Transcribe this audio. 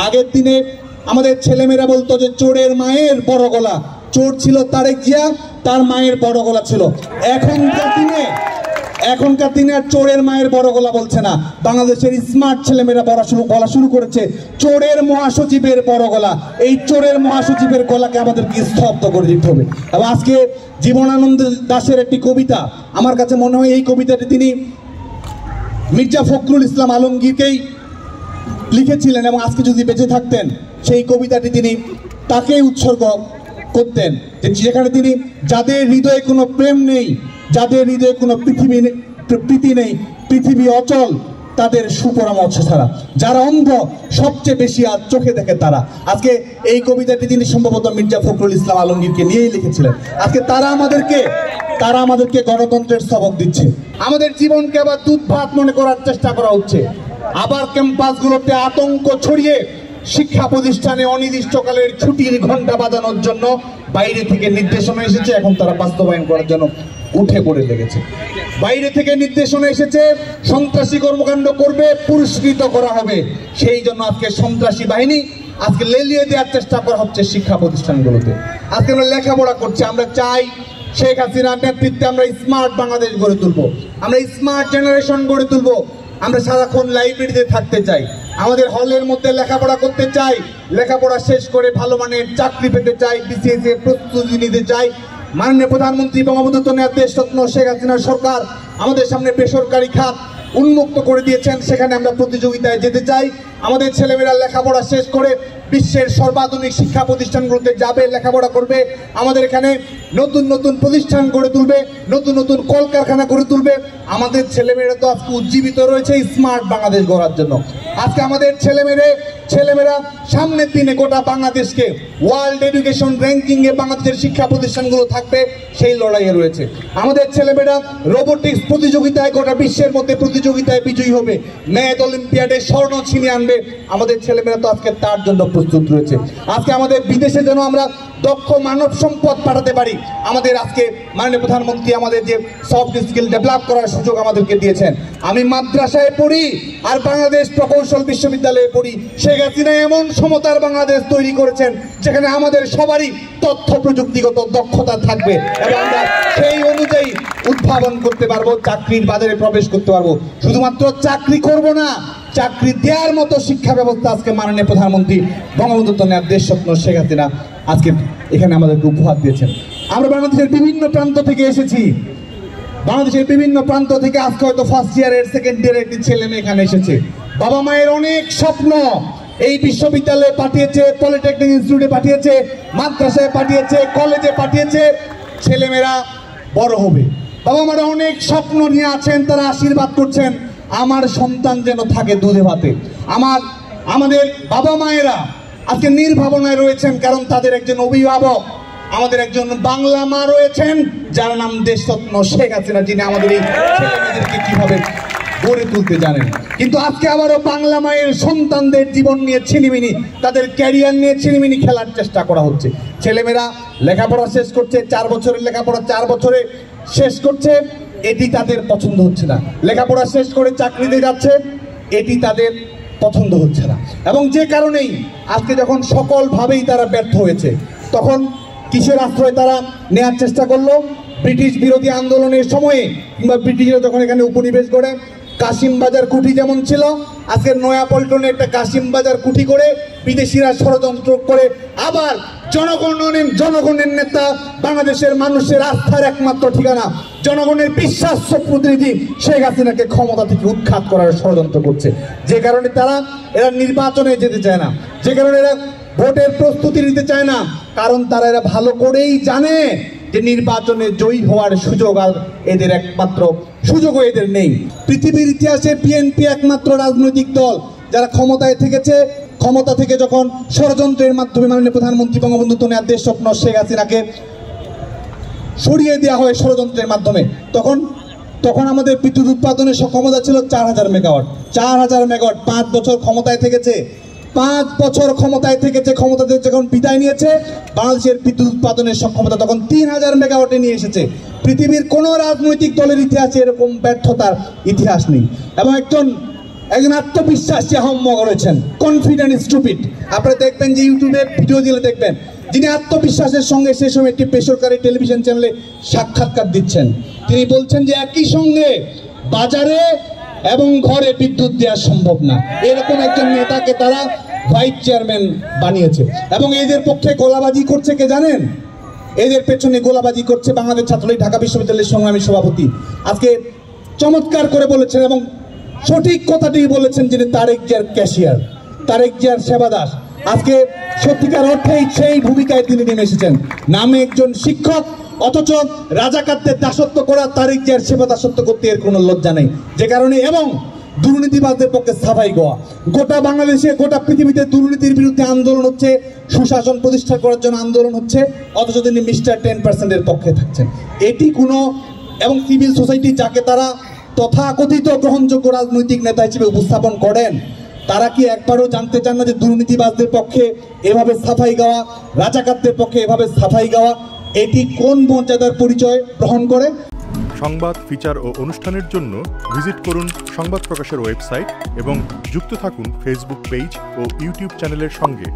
আগের দিনে আমাদের ছেলেমেয়েরা বলতো যে চোরের মায়ের বড় গলা, চোর ছিল তারেক জিয়া, তার মায়ের বড় গলা ছিল। এখনকার দিনে আর চোরের মায়ের বড় গলা বলছে না, বাংলাদেশের স্মার্ট ছেলেমেয়েরা বলা শুরু করেছে চোরের মহাসচিবের বড় গলা। এই চোরের মহাসচিবের গলাকে আমাদেরকে স্তব্ধ করে দিতে হবে। এবং আজকে জীবনানন্দ দাশের একটি কবিতা, আমার কাছে মনে হয় এই কবিতাটি তিনি মির্জা ফখরুল ইসলাম আলমগীরকেই লিখেছিলেন, এবং আজকে যদি বেঁচে থাকতেন সেই কবিতাটি তিনি তাকেই উৎসর্গ করতেন, যেখানে তিনি যাদের হৃদয়ে কোনো প্রেম নেই, যাদের হৃদয়ে কোনো প্রীতি নেই, পৃথিবী অচল তাদের সুপরামর্শ ছাড়া, যারা অন্ধ সবচেয়ে বেশি আর চোখে দেখে তারা। আজকে এই কবিতাটি তিনি সম্ভবত মির্জা ফখরুল ইসলাম আলমগীরকে নিয়েই লিখেছিলেন। আজকে তারা আমাদেরকে গণতন্ত্রের সবক দিচ্ছে। আমাদের জীবনকে আবার দুধ ভাত মনে করার চেষ্টা করা হচ্ছে। আবার ক্যাম্পাসগুলোতে আতঙ্ক ছড়িয়ে শিক্ষা প্রতিষ্ঠানে অনির্দিষ্টকালের ছুটির ঘন্টা বাজানোর জন্য বাইরে থেকে নির্দেশনা এসেছে, এখন তারা বাস্তবায়ন করার জন্য উঠে পড়ে লেগেছে। বাইরে থেকে নির্দেশনা এসেছে, সন্ত্রাসী কর্মকাণ্ড করবে, পুরস্কৃত করা হবে। সেই জন্য আজকে সন্ত্রাসী বাহিনী আজকে লেলিয়ে দেওয়ার চেষ্টা করা হচ্ছে শিক্ষা প্রতিষ্ঠানগুলোতে। আজকে আমরা লেখাপড়া করছি, আমরা চাই শেখ হাসিনার নেতৃত্বে আমরা স্মার্ট বাংলাদেশ গড়ে তুলবো, আমরা স্মার্ট জেনারেশন গড়ে তুলবো। আমরা সারাক্ষণ লাইব্রেরিতে থাকতে চাই, আমাদের হলের মধ্যে লেখাপড়া করতে চাই, লেখাপড়া শেষ করে ভালো মানের চাকরি পেতে চাই, বিসিএস এর প্রস্তুতি নিতে চাই। মাননীয় প্রধানমন্ত্রী বঙ্গবন্ধু দেশরত্ন শেখ হাসিনার সরকার আমাদের সামনে বেসরকারি খাত উন্মুক্ত করে দিয়েছেন, সেখানে আমরা প্রতিযোগিতায় যেতে চাই। আমাদের ছেলেমেয়েরা লেখাপড়া শেষ করে বিশ্বের সর্বাধুনিক শিক্ষা প্রতিষ্ঠানগুলোতে যাবে, লেখাপড়া করবে। আমাদের এখানে নতুন নতুন প্রতিষ্ঠান গড়ে তুলবে, নতুন নতুন কলকারখানা গড়ে তুলবে। আমাদের ছেলেমেয়েরা তো আজকে উজ্জীবিত রয়েছে স্মার্ট বাংলাদেশ গড়ার জন্য। আজকে আমাদের ছেলেমেয়েরা সামনের দিনে গোটা বাংলাদেশকে ওয়ার্ল্ড এডুকেশন র্যাঙ্কিংয়ে বাংলাদেশের শিক্ষা প্রতিষ্ঠানগুলো থাকবে, সেই লড়াইয়ে রয়েছে। আমাদের ছেলেমেয়েরা রোবোটিক্স প্রতিযোগিতায় গোটা বিশ্বের মধ্যে প্রতিযোগিতায় বিজয়ী হবে, ম্যাথ অলিম্পিয়াডে স্বর্ণ ছিনিয়ে আনবে। আমাদের ছেলেমেয়েরা তো আজকে তার জন্য প্রস্তুত রয়েছে। আজকে আমাদের বিদেশে যেন আমরা দক্ষ মানব সম্পদ পাঠাতে পারি, আমাদের আজকে মাননীয় প্রধানমন্ত্রী আমাদের যে সফট স্কিল ডেভেলপ করার সুযোগ আমাদেরকে দিয়েছেন। আমি মাদ্রাসায় পড়ি আর বাংলাদেশ প্রকৌশল বিশ্ববিদ্যালয়ে পড়ি। শেখ হাসিনা এমন সমতার বাংলাদেশ তৈরি করেছেন যেখানে আমাদের সবারই তথ্য প্রযুক্তিগত দক্ষতা থাকবে এবং আমরা সেই অনুযায়ী উদ্ভাবন করতে পারবো, চাকরির বাজারে প্রবেশ করতে পারবো। শুধুমাত্র চাকরি করব না, চাকরি দেওয়ার মতো শিক্ষা ব্যবস্থা আজকে মাননীয় প্রধানমন্ত্রী বঙ্গবন্ধু দেশরত্ন শেখ হাসিনা আজকে এখানে আমাদেরকে উপহার দিয়েছেন। আমরা বাংলাদেশের বিভিন্ন প্রান্ত থেকে এসেছি, বাংলাদেশের বিভিন্ন প্রান্ত থেকে আজকে হয়তো ফার্স্ট ইয়ারের সেকেন্ড ইয়ারের একটি ছেলে মেয়ে এখানে এসেছে। বাবা মায়ের অনেক স্বপ্ন এই বিশ্ববিদ্যালয়ে পাঠিয়েছে, পলিটেকনিক ইনস্টিটিউটে পাঠিয়েছে, মাদ্রাসায় পাঠিয়েছে, কলেজে পাঠিয়েছে। ছেলেমেয়েরা বড় হবে, বাবা মারা অনেক স্বপ্ন নিয়ে আছেন, তারা আশীর্বাদ করছেন আমার সন্তান যেন থাকে দুধে ভাতে। আমাদের বাবা মায়েরা আজকে নির্ভাবনায় রয়েছেন, কারণ তাদের একজন অভিভাবক, আমাদের একজন বাংলা মা রয়েছেন যার নাম দেশরত্ন শেখ হাসিনা, যিনি আমাদের এই ছেলেমেয়েদেরকে কিভাবে গড়ে তুলতে জানেন। কিন্তু আজকে আবারও বাংলা মায়ের সন্তানদের জীবন নিয়ে ছিনিমিনি, তাদের ক্যারিয়ার নিয়ে ছিনিমিনি খেলার চেষ্টা করা হচ্ছে। ছেলেমেয়েরা লেখাপড়া শেষ করছে, 4 বছরের লেখাপড়া 4 বছরে শেষ করছে, এটি তাদের পছন্দ হচ্ছে না। লেখাপড়া শেষ করে চাকরিতে যাচ্ছে, এটি তাদের পছন্দ হচ্ছে না। এবং যে কারণেই আজকে যখন সকলভাবেই তারা ব্যর্থ হয়েছে, তখন কিসের আশ্রয় তারা নেওয়ার চেষ্টা করলো? ব্রিটিশ বিরোধী আন্দোলনের সময়ে কিংবা ব্রিটিশরা যখন এখানে উপনিবেশ গড়ে, কাশিমবাজার কুঠি যেমন ছিল, আজকে নয়াপল্টনে একটা কাশিমবাজার কুঠি করে বিদেশিরা ষড়যন্ত্র করে আবার জনগণের নেতা, বাংলাদেশের মানুষের আস্থার একমাত্র ঠিকানা, জনগণের বিশ্বাস্য প্রতিনিধি শেখ হাসিনাকে ক্ষমতা থেকে উৎখাত করার ষড়যন্ত্র করছে। যে কারণে এরা নির্বাচনে যেতে চায় না, যে কারণে এরা ভোটের প্রস্তুতি নিতে চায় না, কারণ এরা ভালো করেই জানে যে নির্বাচনে জয়ী হওয়ার সুযোগ আর এদের একমাত্র সুযোগও এদের নেই। পৃথিবীর ইতিহাসে বিএনপি একমাত্র রাজনৈতিক দল যারা ক্ষমতায় থেকেছে, ক্ষমতা থেকে যখন ষড়যন্ত্রের মাধ্যমে মাননীয় প্রধানমন্ত্রী বঙ্গবন্ধু দেশরত্ন শেখ হাসিনাকে সরিয়ে দেওয়া হয় ষড়যন্ত্রের মাধ্যমে, তখন আমাদের বিদ্যুৎ উৎপাদনের সক্ষমতা ছিল 4000 মেগাওয়াট। 4000 মেগাওয়াট 5 বছর ক্ষমতায় থেকেছে, 5 বছর ক্ষমতায় থেকেছে। ক্ষমতাতে যখন বিদায় নিয়েছে, বাংলাদেশের বিদ্যুৎ উৎপাদনের সক্ষমতা তখন 3000 মেগাওয়াটে নিয়ে এসেছে। পৃথিবীর কোনো রাজনৈতিক দলের ইতিহাসে এরকম ব্যর্থতার ইতিহাস নেই। এবং একজন একজন আত্মবিশ্বাসী আহম্ম করেছেন, কনফিডেন্ট স্টুপিড। আপনারা দেখবেন যে ইউটিউবে ভিডিও দিলে দেখবেন যিনি আত্মবিশ্বাসের সঙ্গে সেই সময় একটি বেসরকারি টেলিভিশন চ্যানেলে সাক্ষাৎকার দিচ্ছেন। তিনি বলছেন যে একই সঙ্গে বাজারে এবং ঘরে বিদ্যুৎ দেওয়া সম্ভব না, এরকম একজন নেতাকে তারা ভাইস চেয়ারম্যান বানিয়েছে। এবং এদের পক্ষে গোলাবাজি করছে কে জানেন? এদের পেছনে গোলাবাজি করছে বাংলাদেশ ছাত্রলীগ ঢাকা বিশ্ববিদ্যালয়ের সংগ্রামী সভাপতি। আজকে চমৎকার করে বলেছেন এবং সঠিক কথাটি বলেছেন যিনি তারেক জিয়ার ক্যাশিয়ার, তারেক জিয়ার সেবা দাস। আজকে সত্যিকার অর্থেই সেই ভূমিকায় তিনি নেমে এসেছেন। নামে একজন শিক্ষক, অথচ রাজাকারদের দাসত্ব করা, তারেক জিয়ার সেবা দাসত্ব করতে এর কোনো লজ্জা নেই। যে কারণে এবং দুর্নীতিবাজদের পক্ষে সাফাই গাওয়া। গোটা বাংলাদেশে, গোটা পৃথিবীতে দুর্নীতির বিরুদ্ধে আন্দোলন হচ্ছে, সুশাসন প্রতিষ্ঠা করার জন্য আন্দোলন হচ্ছে, অথচ তিনি মিস্টার 10%-এর পক্ষে থাকছেন। এটি কোনো এবং সিভিল সোসাইটি যাকে তারা তথাকথিত গ্রহণযোগ্য রাজনৈতিক নেতা হিসেবে উপস্থাপন করেন, তারা কি একবারও জানতে চান না যে দুর্নীতিবাজদের পক্ষে এভাবে সাফাই গাওয়া, রাজাকারদের পক্ষে এভাবে সাফাই গাওয়া এটি কোন মর্যাদার পরিচয় বহন করে? সংবাদ, ফিচার ও অনুষ্ঠানের জন্য ভিজিট করুন সংবাদ প্রকাশের ওয়েবসাইট এবং যুক্ত থাকুন ফেসবুক পেজ ও ইউটিউব চ্যানেলের সঙ্গে।